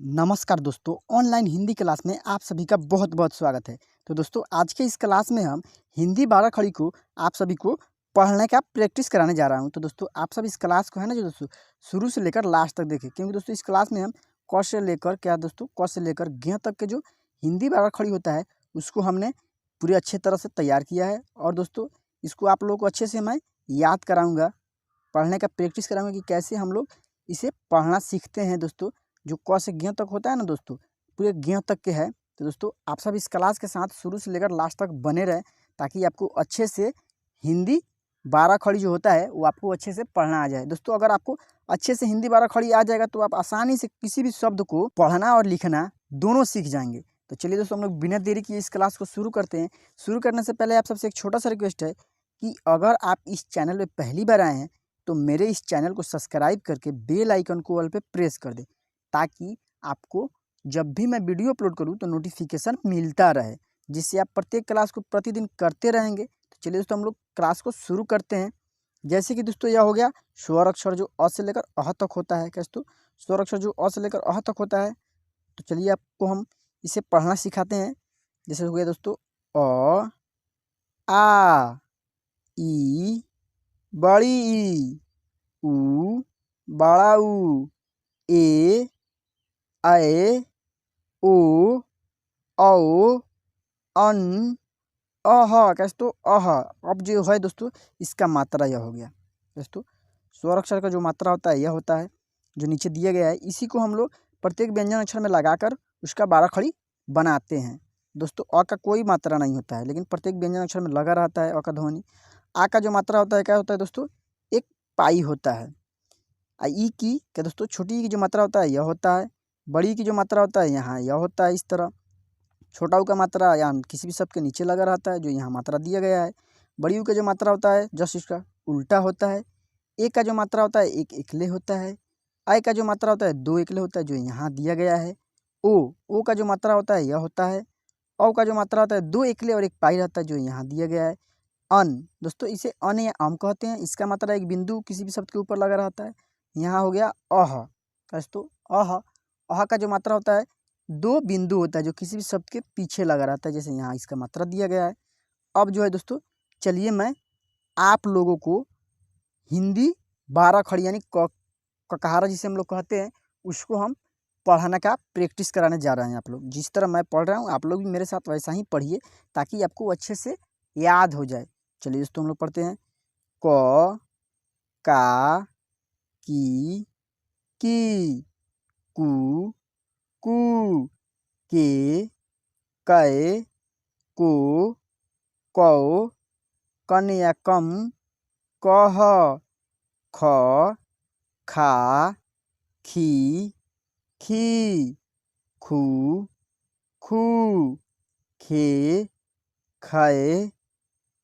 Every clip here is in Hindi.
नमस्कार दोस्तों, ऑनलाइन हिंदी क्लास में आप सभी का बहुत बहुत स्वागत है। तो दोस्तों, आज के इस क्लास में हम हिंदी 12 खड़ी को आप सभी को पढ़ने का प्रैक्टिस कराने जा रहा हूं। तो दोस्तों, आप सब इस क्लास को है ना जो दोस्तों शुरू से लेकर लास्ट तक देखें, क्योंकि दोस्तों इस क्लास में हम क से लेकर क से लेकर ज्ञ तक के जो हिंदी 12 खड़ी होता है उसको हमने पूरे अच्छे तरह से तैयार किया है। और दोस्तों, इसको आप लोगों को अच्छे से मैं याद कराऊँगा, पढ़ने का प्रैक्टिस कराऊँगा कि कैसे हम लोग इसे पढ़ना सीखते हैं। दोस्तों, जो क से ज्ञ तक होता है ना दोस्तों, पूरे ज्ञ तक के है। तो दोस्तों, आप सब इस क्लास के साथ शुरू से लेकर लास्ट तक बने रहें, ताकि आपको अच्छे से हिंदी 12 खड़ी जो होता है वो आपको अच्छे से पढ़ना आ जाए। दोस्तों, अगर आपको अच्छे से हिंदी 12 खड़ी आ जाएगा तो आप आसानी से किसी भी शब्द को पढ़ना और लिखना दोनों सीख जाएंगे। तो चलिए दोस्तों, हम लोग बिना देरी किए इस क्लास को शुरू करते हैं। शुरू करने से पहले आप सबसे एक छोटा सा रिक्वेस्ट है कि अगर आप इस चैनल पर पहली बार आए हैं तो मेरे इस चैनल को सब्सक्राइब करके बेल आइकन को ऑल पे प्रेस कर दें, ताकि आपको जब भी मैं वीडियो अपलोड करूं तो नोटिफिकेशन मिलता रहे, जिससे आप प्रत्येक क्लास को प्रतिदिन करते रहेंगे। तो चलिए दोस्तों, हम लोग क्लास को शुरू करते हैं। जैसे कि दोस्तों, यह हो गया स्वर अक्षर जो अ से लेकर अह तक होता है। कैसे दोस्तों, स्वर अक्षर जो अ से लेकर अह तक होता है। तो चलिए आपको हम इसे पढ़ना सिखाते हैं। जैसे हो गया दोस्तों अ, आ, ई, बड़ी ई, उ, बड़ा उ, ए, ऐ, ओ, औ, अन, अह। कैसे तो अह। अब जो है दोस्तों, इसका मात्रा यह हो गया। दोस्तों, स्वर अक्षर का जो मात्रा होता है यह होता है, जो नीचे दिया गया है। इसी को हम लोग प्रत्येक व्यंजन अक्षर में लगाकर उसका 12 खड़ी बनाते हैं। दोस्तों, अ का कोई मात्रा नहीं होता है, लेकिन प्रत्येक व्यंजन अक्षर में लगा रहता है अ का ध्वनि। आ का जो मात्रा होता है क्या होता है दोस्तों, एक पाई होता है। ई की क्या दोस्तों, छोटी ई की जो मात्रा होता है यह होता है। बड़ी ई की जो मात्रा होता है यहाँ यह होता है। इस तरह छोटा ऊ का मात्रा या किसी भी शब्द के नीचे लगा रहता है, जो यहाँ मात्रा दिया गया है। बड़ी ऊ का जो मात्रा होता है जस्ट इसका उल्टा होता है। ए का जो मात्रा होता है एक एकले होता है। आई का जो मात्रा होता है दो एकले होता है, जो यहाँ दिया गया है। ओ का जो मात्रा होता है यह होता है। औ का जो मात्रा होता है दो एकले और एक पाई रहता है, जो यहाँ दिया गया है। अन दोस्तों, इसे अन या अम कहते हैं। इसका मात्रा एक बिंदु किसी भी शब्द के ऊपर लगा रहता है। यहाँ हो गया अह। दोस्तों, अह का जो मात्रा होता है दो बिंदु होता है, जो किसी भी शब्द के पीछे लगा रहता है, जैसे यहाँ इसका मात्रा दिया गया है। अब जो है दोस्तों, चलिए मैं आप लोगों को हिंदी 12 खड़ी यानी ककहारा जिसे हम लोग कहते हैं, उसको हम पढ़ाने का प्रैक्टिस कराने जा रहे हैं। आप लोग जिस तरह मैं पढ़ रहा हूँ आप लोग भी मेरे साथ वैसा ही पढ़िए, ताकि आपको अच्छे से याद हो जाए। चलिए दोस्तों, हम लोग पढ़ते हैं। क, का, की, कु, कू, के, कै, को, कौ, कन या कम, कह, ख, खा, खी, खी, खू, खू, खे, खे,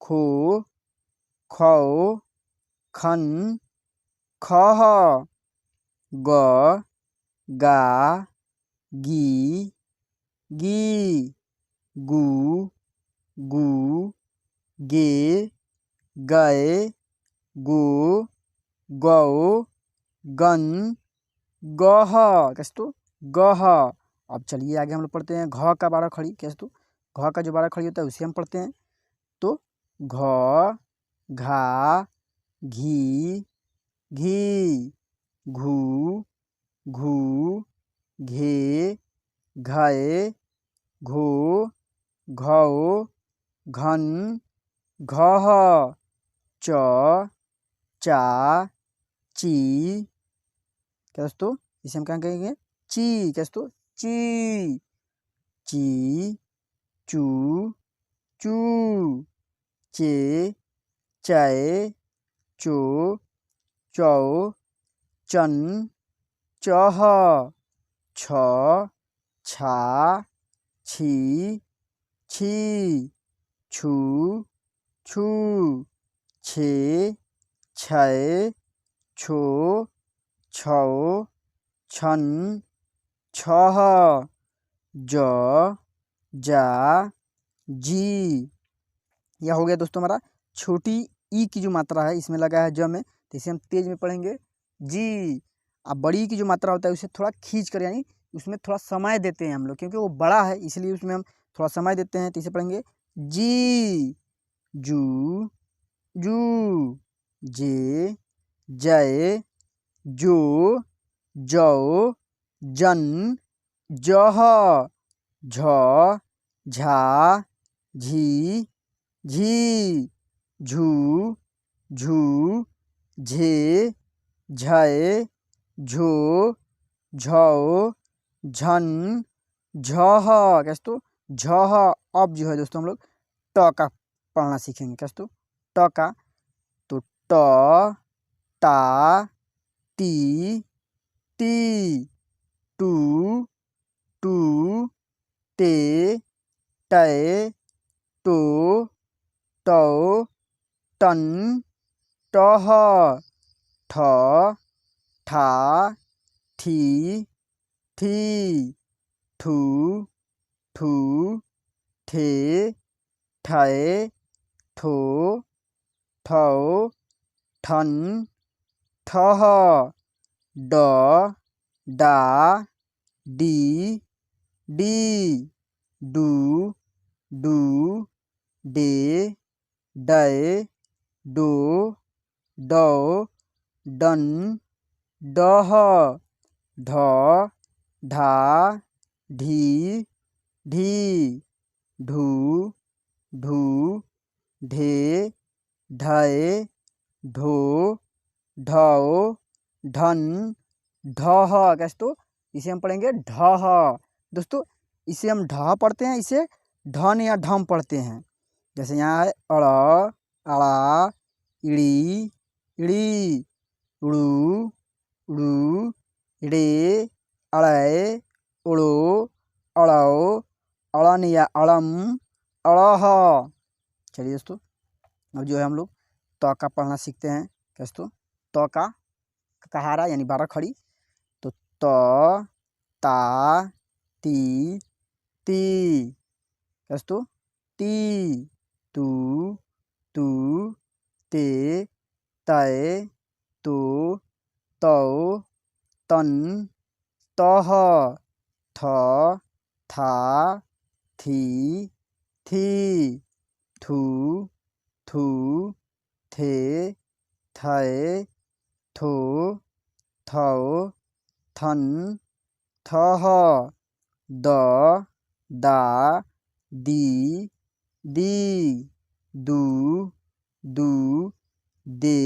खो, खौ, खन, खह, ग, गा, गी, गी, गू, गू, गे, गए, गो, गौ, गन, गह। कैसे तो गह। अब चलिए आगे हम लोग पढ़ते हैं घ का 12 खड़ी। कैसे तो घ का जो 12 खड़ी होता है उसे हम पढ़ते हैं। तो घ, घा, घी, घी, घू, घू, घे, घे, घो, घौ, घन, घह, च, चा, ची। क्या दोस्तों, इसे हम क्या कहेंगे, ची। क्या दोस्तों, ची, ची, चू, चू, चे, चै, चो, चौ, चन, चह, छ, छा, छी, छी, छू, छू, छे, छै, छो, छौ, छन, छह, ज, जा, जी। यह हो गया दोस्तों हमारा छोटी ई की जो मात्रा है इसमें लगा है ज में, तो इसे हम तेज में पढ़ेंगे जी। अब बड़ी की जो मात्रा होता है उसे थोड़ा खींच कर यानी उसमें थोड़ा समय देते हैं हम लोग, क्योंकि वो बड़ा है इसलिए उसमें हम थोड़ा समय देते हैं। तो इसे पढ़ेंगे जी, जू, जू, जे, जय, जो, जौ, जन, जह, झ, झा, झी, झी, झू, झू, झे, झय, झो, झौ, झन, झह। कैसे तो झह। अब जो है दोस्तों हम लोग ट का पढ़ना सीखेंगे। कैसे तो ट का, तो ट, ता, ती, ती, टू, टू, टे, टै, टो, टौ, टन, टह, ठ, ठा, ठी, थी, ठू, ठू, ठे, ठै, ठो, ठौ, ठन, ठह, ड, डा, डी, डी, डू, डू, डे, डै, डो, डौ, डन, डह, ढ, ढा, ढी, ढी, ढू, ढू, ढे, ढै, ढो, ढौ, ढन, ढह। कैसे तो इसे हम पढ़ेंगे ढह। दोस्तों इसे हम ढह पढ़ते हैं, इसे ढन या ढम पढ़ते हैं। जैसे यहाँ है अड़, अड़ा, इड़ी, इड़ी, उड़ू, उड़ू, ड़े, अड़ै, उड़ो, अड़ौ, अड़न या अड़म, अड़ह। चलिए दोस्तों अब जो है हम लोग त का पढ़ना सीखते हैं। कैसे तो त का कहारा यानी 12 खड़ी, तो त, ता, ती, ती। कैसे तो ती, तू, तू, ते, तै, तो, तौ, तन, तह, थ, था, थी, थी, थू, थू, थे, थै, थो, थौ, थन, थह, द, दा, दी, दी, दू, दू, दे,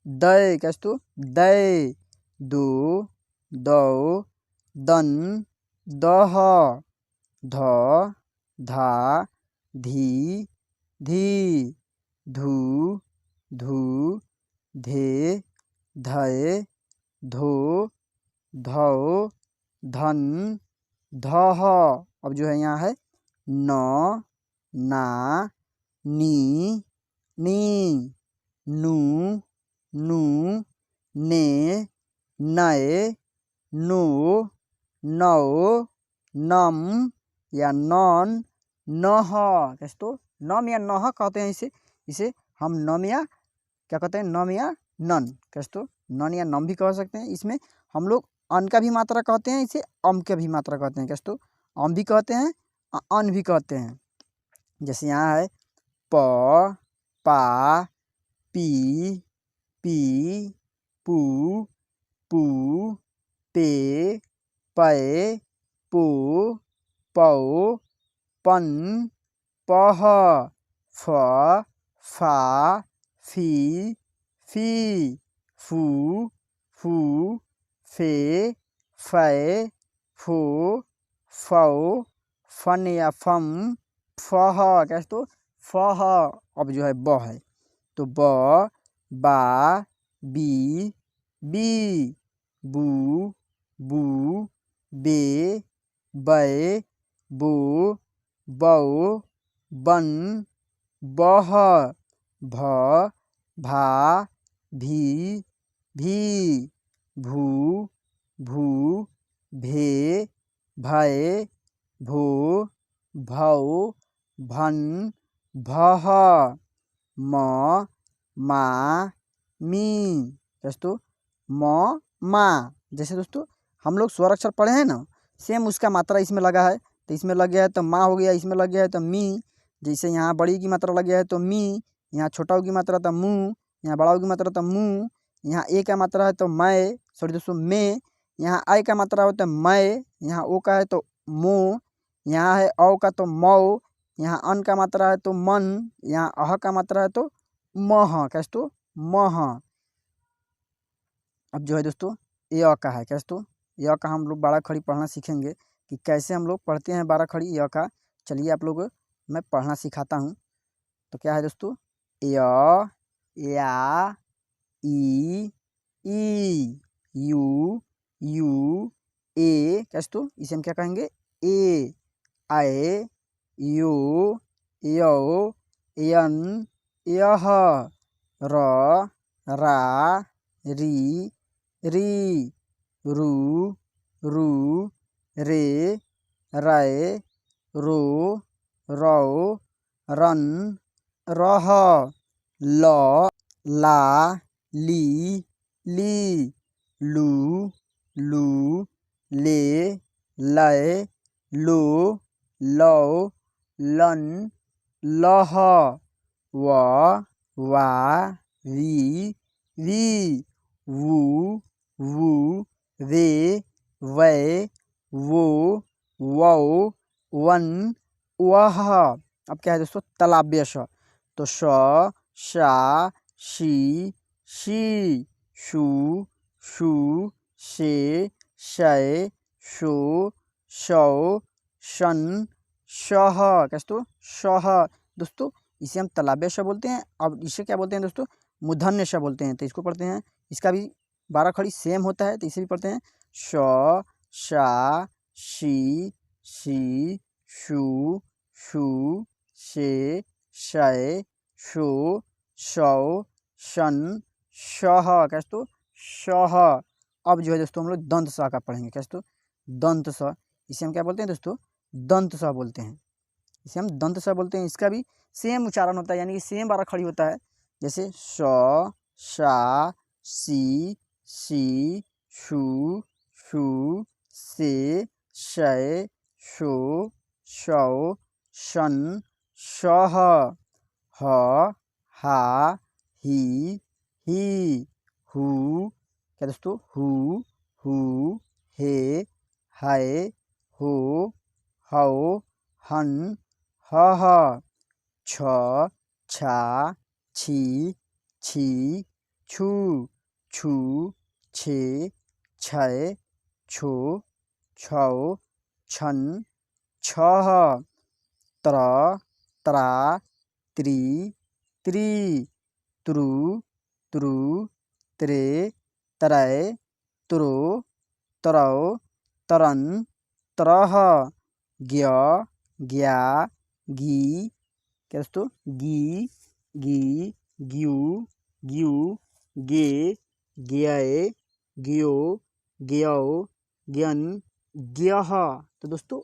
दै। कैसे तो दै, दो, दौ, दन, दह, ध, धा, धी, धी, धू, धू, धे, धै, धो, धौ, धन, धह। अब जो है यहाँ है न, ना, नी, नी, नू, नू, ने, नए, नो, नौ, नम या नॉन, नह। कैसे तो नम या नह कहते हैं इसे। इसे हम नम या क्या कहते हैं, नम या नन। कैसे तो नन या नम भी कह सकते हैं। इसमें हम लोग अन का भी मात्रा कहते हैं, इसे अम का भी मात्रा कहते हैं। कैसे तो अम भी कहते हैं, अन भी कहते हैं। जैसे यहाँ है प, पा, पी, पी, पू, पू, पे, पै, पो, पौ, पन, पह, फ, फा, फी, फी, फू, फू, फे, फै, फो, फौ, फन या फम, फह। कैसे तो फह। अब जो है ब है, तो ब, बा, बी, बी, बू, बू, बे, बै, बो, बौ, बन, बह, भ, भा, भी, भी, भू, भू, भे, भै, भो, भौ, भन, भह, म, मा, मी। कैसे तो म, मा। जैसे दोस्तों हम लोग स्वर अक्षर पढ़े हैं ना, सेम उसका मात्रा इसमें लगा है, तो इसमें लग गया है तो माँ हो गया, इसमें लग गया है तो मी। जैसे यहाँ बड़ी की मात्रा लग गया है तो मी, यहाँ छोटा की मात्रा तो मुँह, यहाँ बड़ा की मात्रा तो मुँह, यहाँ ए का मात्रा है तो मैं, सॉरी दोस्तों मैं, यहाँ आई का मात्रा हो तो मैं, यहाँ ओ का है तो मो, यहाँ है औ का तो मौ, यहाँ अन का मात्रा है तो मन, यहाँ अह का मात्रा है तो मह, कैसे तो मह। अब जो है दोस्तों य का है, कैसे तो य का हम लोग बारह खड़ी पढ़ना सीखेंगे कि कैसे हम लोग पढ़ते हैं बारह खड़ी य का। चलिए आप लोग मैं पढ़ना सिखाता हूँ। तो क्या है दोस्तों, य, या, ई, यू, ए, कैसे तो इसे हम क्या कहेंगे ए, आए, यो, यौ, यन, यह, र, रा, री, री, रू, रे, रै, रो, रौ, रन, रह, ल, ला, ली, लू, ले, लै, लो, लौ, लन, लह, व, वा, वी, वू, वे, वै, वो, वौ, वन, वह। अब क्या है दोस्तों तालव्य श, तो श, शा, शी, शू, शे, शय, शो, शौ, शन, शह, कैसे तो शह। दोस्तों इसे हम तालव्य श बोलते हैं। अब इसे क्या बोलते हैं दोस्तों, मूर्धन्य श बोलते हैं। तो इसको पढ़ते हैं, इसका भी बारह खड़ी सेम होता है, तो इसे भी पढ़ते हैं श, शा, शी, शू, शे, शय, शो, शौ, शन, शह, कैसे तो शह। अब जो है दोस्तों हम लोग दंत स का पढ़ेंगे, कैसे तो दंत स। इसे हम क्या बोलते हैं दोस्तों, दंत स बोलते हैं। इसे हम दंत स बोलते हैं। इसका भी सेम उच्चारण होता है, यानी कि सेम बारह खड़ी होता है। जैसे श, शा, सी, शू, से, शय, शो, शौ, शन, शह, ह, हा, ही, हू, क्या दोस्तों हू, हे, हाय, हो, हौ, हन, हह, छ, छा, छी, छू, छे, छय, छो, छौ, छन, छह, त्र, त्रा, त्री, त्रु, त्रे, त्रै, त्रो, त्रौ, तरन, तरह, ज्ञ, ज्ञा, गी, क्या दोस्तों गी, ग्यू, गे, ज्ञय, ज्ञो, ज्ञौ, ज्ञन, ज्ञह। तो दोस्तों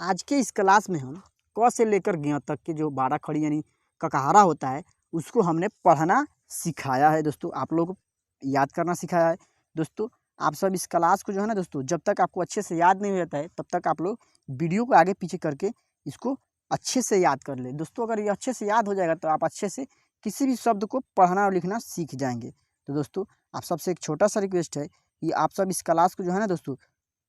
आज के इस क्लास में हम क से लेकर ज्ञ तक के जो बारह खड़ी यानी ककहारा होता है उसको हमने पढ़ना सिखाया है दोस्तों, आप लोगों को याद करना सिखाया है। दोस्तों आप सब इस क्लास को जो है ना दोस्तों, जब तक आपको अच्छे से याद नहीं हो जाता है तब तक आप लोग वीडियो को आगे पीछे करके इसको अच्छे से याद कर ले। दोस्तों अगर ये अच्छे से याद हो जाएगा तो आप अच्छे से किसी भी शब्द को पढ़ना और लिखना सीख जाएंगे। तो दोस्तों आप सबसे एक छोटा सा रिक्वेस्ट है कि आप सब इस क्लास को जो है ना दोस्तों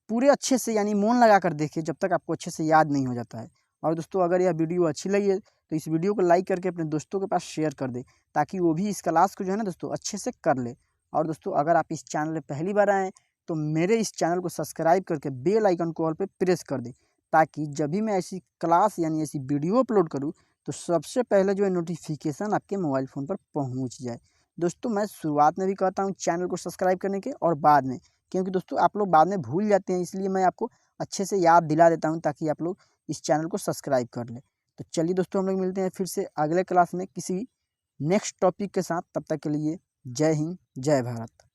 पूरे अच्छे से यानी मन लगा कर देखिए जब तक आपको अच्छे से याद नहीं हो जाता है। और दोस्तों अगर यह वीडियो अच्छी लगी है तो इस वीडियो को लाइक करके अपने दोस्तों के पास शेयर कर दे, ताकि वो भी इस क्लास को जो है ना दोस्तों अच्छे से कर ले। और दोस्तों अगर आप इस चैनल में पहली बार आएँ तो मेरे इस चैनल को सब्सक्राइब करके बेल आइकन को ऑल पे प्रेस कर दे, ताकि जब भी मैं ऐसी क्लास यानी ऐसी वीडियो अपलोड करूँ तो सबसे पहले जो है नोटिफिकेशन आपके मोबाइल फ़ोन पर पहुँच जाए। दोस्तों मैं शुरुआत में भी कहता हूँ चैनल को सब्सक्राइब करने के, और बाद में, क्योंकि दोस्तों आप लोग बाद में भूल जाते हैं, इसलिए मैं आपको अच्छे से याद दिला देता हूँ ताकि आप लोग इस चैनल को सब्सक्राइब कर लें। तो चलिए दोस्तों हम लोग मिलते हैं फिर से अगले क्लास में किसी नेक्स्ट टॉपिक के साथ। तब तक के लिए जय हिंद, जय भारत।